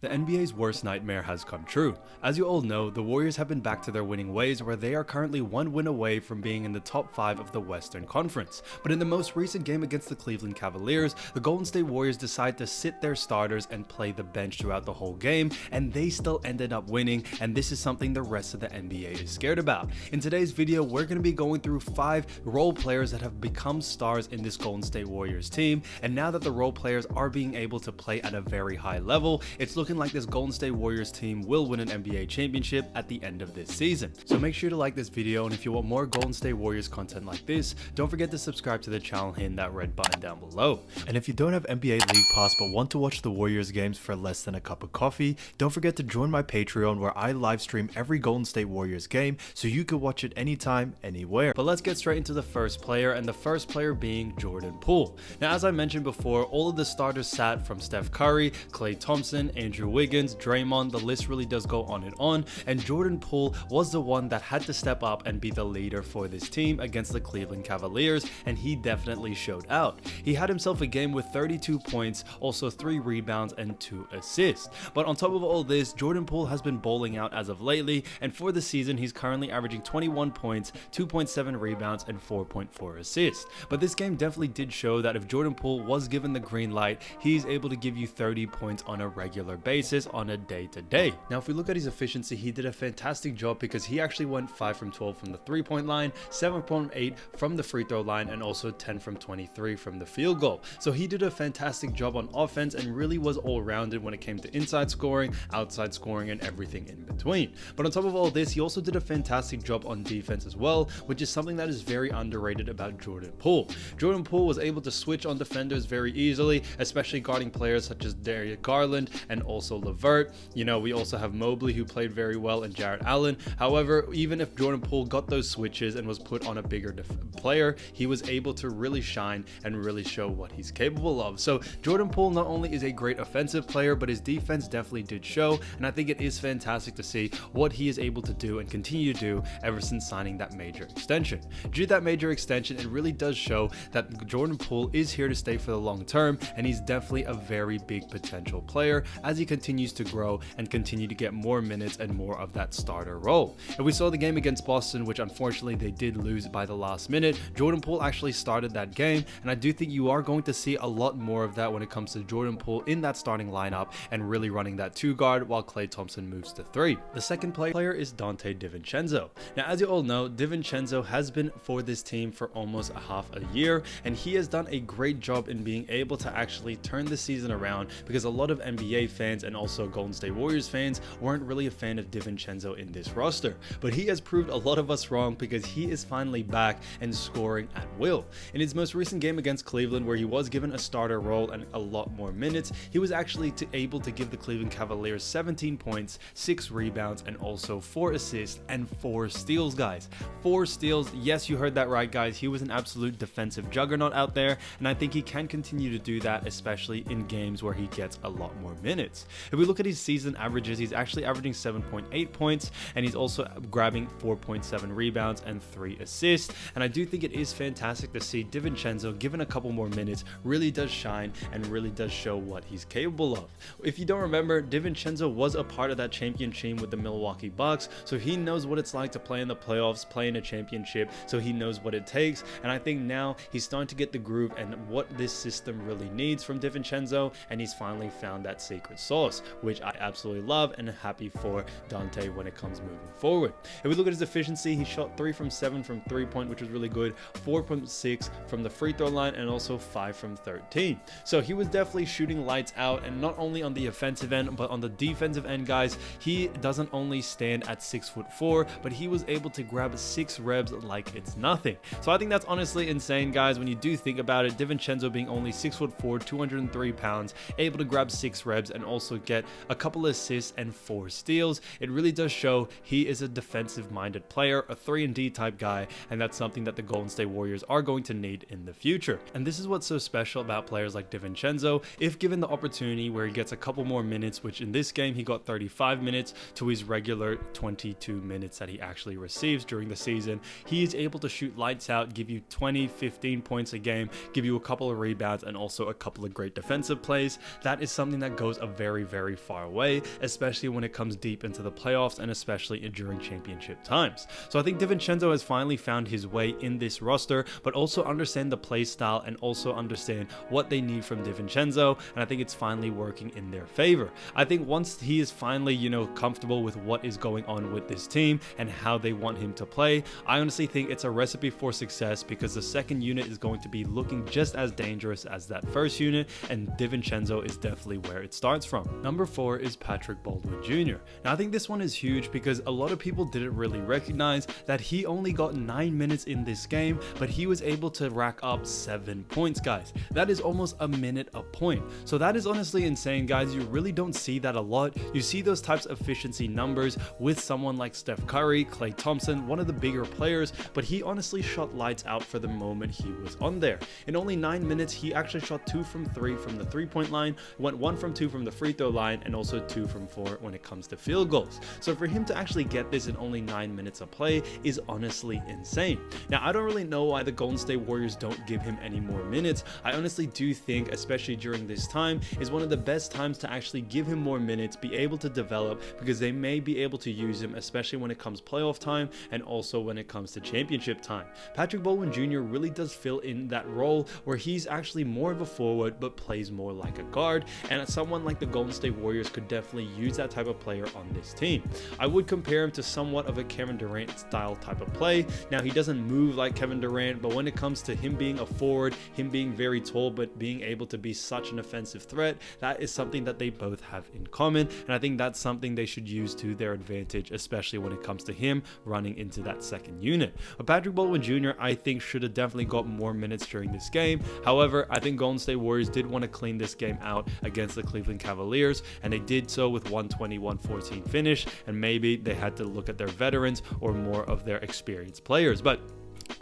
The NBA's worst nightmare has come true. As you all know, the Warriors have been back to their winning ways where they are currently one win away from being in the top 5 of the Western Conference. But in the most recent game against the Cleveland Cavaliers, the Golden State Warriors decide to sit their starters and play the bench throughout the whole game, and they still ended up winning, and this is something the rest of the NBA is scared about. In today's video, we're going to be going through 5 role players that have become stars in this Golden State Warriors team, and now that the role players are being able to play at a very high level, it's looking like this Golden State Warriors team will win an NBA championship at the end of this season. So make sure to like this video, and if you want more Golden State Warriors content like this, don't forget to subscribe to the channel, hitting that red button down below. And if you don't have NBA League Pass but want to watch the Warriors games for less than a cup of coffee, don't forget to join my Patreon where I live stream every Golden State Warriors game so you can watch it anytime, anywhere. But let's get straight into the first player, and the first player being Jordan Poole. Now, as I mentioned before, all of the starters sat from Steph Curry, Klay Thompson, Andrew Wiggins, Draymond, the list really does go on, and Jordan Poole was the one that had to step up and be the leader for this team against the Cleveland Cavaliers, and he definitely showed out. He had himself a game with 32 points, also 3 rebounds and 2 assists. But on top of all this, Jordan Poole has been bowling out as of lately, and for the season he's currently averaging 21 points, 2.7 rebounds and 4.4 assists. But this game definitely did show that if Jordan Poole was given the green light, he's able to give you 30 points on a regular basis on a day-to-day. Now, if we look at his efficiency, he did a fantastic job because he actually went 5 from 12 from the 3-point line, 7.8 from the free throw line, and also 10 from 23 from the field goal. So he did a fantastic job on offense and really was all-rounded when it came to inside scoring, outside scoring, and everything in between. But on top of all this, he also did a fantastic job on defense as well, which is something that is very underrated about Jordan Poole. Jordan Poole was able to switch on defenders very easily, especially guarding players such as Darius Garland and also LeVert. You know, we also have Mobley, who played very well, and Jarrett Allen. However, even if Jordan Poole got those switches and was put on a bigger player, he was able to really shine and really show what he's capable of. So Jordan Poole not only is a great offensive player, but his defense definitely did show, and I think it is fantastic to see what he is able to do and continue to do ever since signing that major extension. Due to that major extension, it really does show that Jordan Poole is here to stay for the long term, and he's definitely a very big potential player as he continues to grow and continue to get more minutes and more of that starter role. And we saw the game against Boston, which unfortunately they did lose by the last minute. Jordan Poole actually started that game, and I do think you are going to see a lot more of that when it comes to Jordan Poole in that starting lineup and really running that 2 guard while Klay Thompson moves to 3. The second player is DiVincenzo. Now, as you all know, DiVincenzo has been for this team for almost a half a year, and he has done a great job in being able to actually turn the season around, because a lot of NBA fans and also Golden State Warriors fans weren't really a fan of DiVincenzo in this roster, but he has proved a lot of us wrong because he is finally back and scoring at will. In his most recent game against Cleveland, where he was given a starter role and a lot more minutes, he was actually able to give the Cleveland Cavaliers 17 points, 6 rebounds, and also 4 assists and 4 steals, guys. 4 steals. Yes, you heard that right, guys. He was an absolute defensive juggernaut out there, and I think he can continue to do that, especially in games where he gets a lot more minutes. If we look at his season averages, he's actually averaging 7.8 points, and he's also grabbing 4.7 rebounds and 3 assists. And I do think it is fantastic to see DiVincenzo, given a couple more minutes, really does shine and really does show what he's capable of. If you don't remember, DiVincenzo was a part of that championship team with the Milwaukee Bucks, so he knows what it's like to play in the playoffs, play in a championship, so he knows what it takes. And I think now he's starting to get the groove and what this system really needs from DiVincenzo, and he's finally found that secret sauce, which I absolutely love and happy for Dante when it comes moving forward. If we look at his efficiency, he shot 3 from 7 from 3-point, which was really good, 4.6 from the free throw line, and also 5 from 13. So he was definitely shooting lights out, and not only on the offensive end, but on the defensive end, guys, he doesn't only stand at 6'4", but he was able to grab 6 rebs like it's nothing. So I think that's honestly insane, guys, when you do think about it. DiVincenzo being only 6'4", 203 pounds, able to grab 6 rebs and also get a couple assists and 4 steals. It really does show he is a defensive-minded player, a 3-and-D type guy, and that's something that the Golden State Warriors are going to need in the future. And this is what's so special about players like DiVincenzo. If given the opportunity where he gets a couple more minutes, which in this game he got 35 minutes to his regular 22 minutes that he actually receives during the season, he is able to shoot lights out, give you 20, 15 points a game, give you a couple of rebounds, and also a couple of great defensive plays. That is something that goes a very very far away, especially when it comes deep into the playoffs and especially during championship times. So I think DiVincenzo has finally found his way in this roster, but also understand the play style and also understand what they need from DiVincenzo, and I think it's finally working in their favor. I think once he is finally, comfortable with what is going on with this team and how they want him to play, I honestly think it's a recipe for success, because the second unit is going to be looking just as dangerous as that first unit, and DiVincenzo is definitely where it starts from. Number 4 is Patrick Baldwin Jr. Now I think this one is huge because a lot of people didn't really recognize that he only got 9 minutes in this game, but he was able to rack up 7 points, guys. That is almost a minute a point. So that is honestly insane, guys. You really don't see that a lot. You see those types of efficiency numbers with someone like Steph Curry, Klay Thompson, one of the bigger players, but he honestly shot lights out for the moment he was on there. In only 9 minutes, he actually shot 2 from 3 from the 3-point line, went 1 from 2 from the free throw line, and also 2 from 4 when it comes to field goals. So for him to actually get this in only 9 minutes of play is honestly insane. Now, I don't really know why the Golden State Warriors don't give him any more minutes. I honestly do think, especially during this time, is one of the best times to actually give him more minutes, be able to develop, because they may be able to use him, especially when it comes playoff time and also when it comes to championship time. Patrick Baldwin Jr. really does fill in that role where he's actually more of a forward but plays more like a guard, and someone like the Golden State Warriors could definitely use that type of player on this team. I would compare him to somewhat of a Kevin Durant style type of play. Now, he doesn't move like Kevin Durant, but when it comes to him being a forward, him being very tall but being able to be such an offensive threat, that is something that they both have in common, and I think that's something they should use to their advantage, especially when it comes to him running into that second unit. But Patrick Baldwin Jr. I think should have definitely got more minutes during this game. However, I think Golden State Warriors did want to clean this game out against the Cleveland Cavaliers, and they did so with 120-114 finish, and maybe they had to look at their veterans or more of their experienced players. But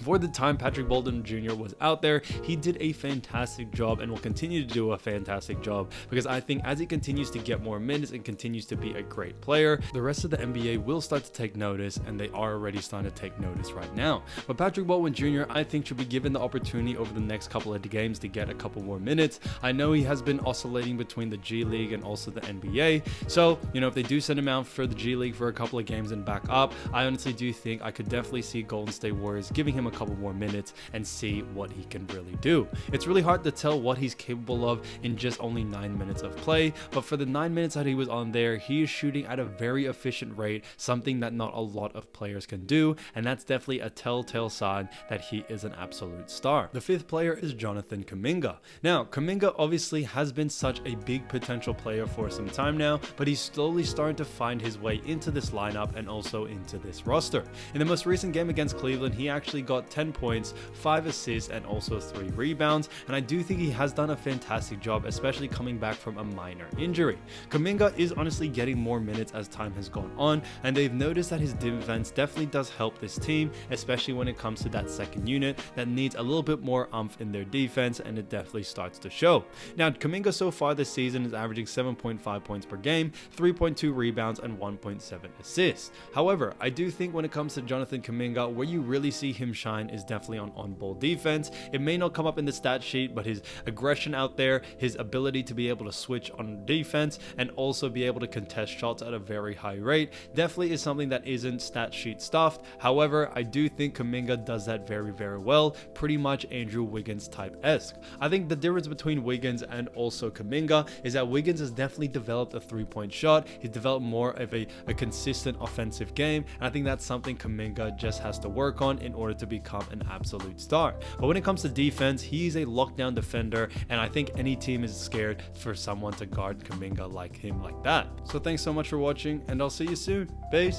for the time Patrick Baldwin Jr. was out there, he did a fantastic job and will continue to do a fantastic job, because I think as he continues to get more minutes and continues to be a great player, the rest of the NBA will start to take notice, and they are already starting to take notice right now. But Patrick Baldwin Jr. I think should be given the opportunity over the next couple of games to get a couple more minutes. I know he has been oscillating between the G League and also the NBA, so if they do send him out for the G League for a couple of games and back up, I honestly do think I could definitely see Golden State Warriors giving him a couple more minutes and see what he can really do. It's really hard to tell what he's capable of in just only 9 minutes of play, but for the 9 minutes that he was on there, he is shooting at a very efficient rate, something that not a lot of players can do, and that's definitely a telltale sign that he is an absolute star. The 5th player is Jonathan Kaminga. Now, Kaminga obviously has been such a big potential player for some time now, but he's slowly starting to find his way into this lineup and also into this roster. In the most recent game against Cleveland, he actually got 10 points, 5 assists, and also 3 rebounds, and I do think he has done a fantastic job, especially coming back from a minor injury. Kaminga is honestly getting more minutes as time has gone on, and they've noticed that his defense definitely does help this team, especially when it comes to that second unit that needs a little bit more oomph in their defense, and it definitely starts to show. Now, Kaminga so far this season is averaging 7.5 points per game, 3.2 rebounds, and 1.7 assists. However, I do think when it comes to Jonathan Kaminga, where you really see him shine is definitely on ball defense. It may not come up in the stat sheet, but his aggression out there, his ability to be able to switch on defense and also be able to contest shots at a very high rate definitely is something that isn't stat sheet stuffed. However, I do think Kaminga does that very well, pretty much Andrew Wiggins type-esque. I think the difference between Wiggins and also Kaminga is that Wiggins has definitely developed a 3-point shot. He's developed more of a consistent offensive game, and I think that's something Kaminga just has to work on in order to become an absolute star. But when it comes to defense, he's a lockdown defender, and I think any team is scared for someone to guard Kaminga like him like that. So thanks so much for watching, and I'll see you soon. Peace.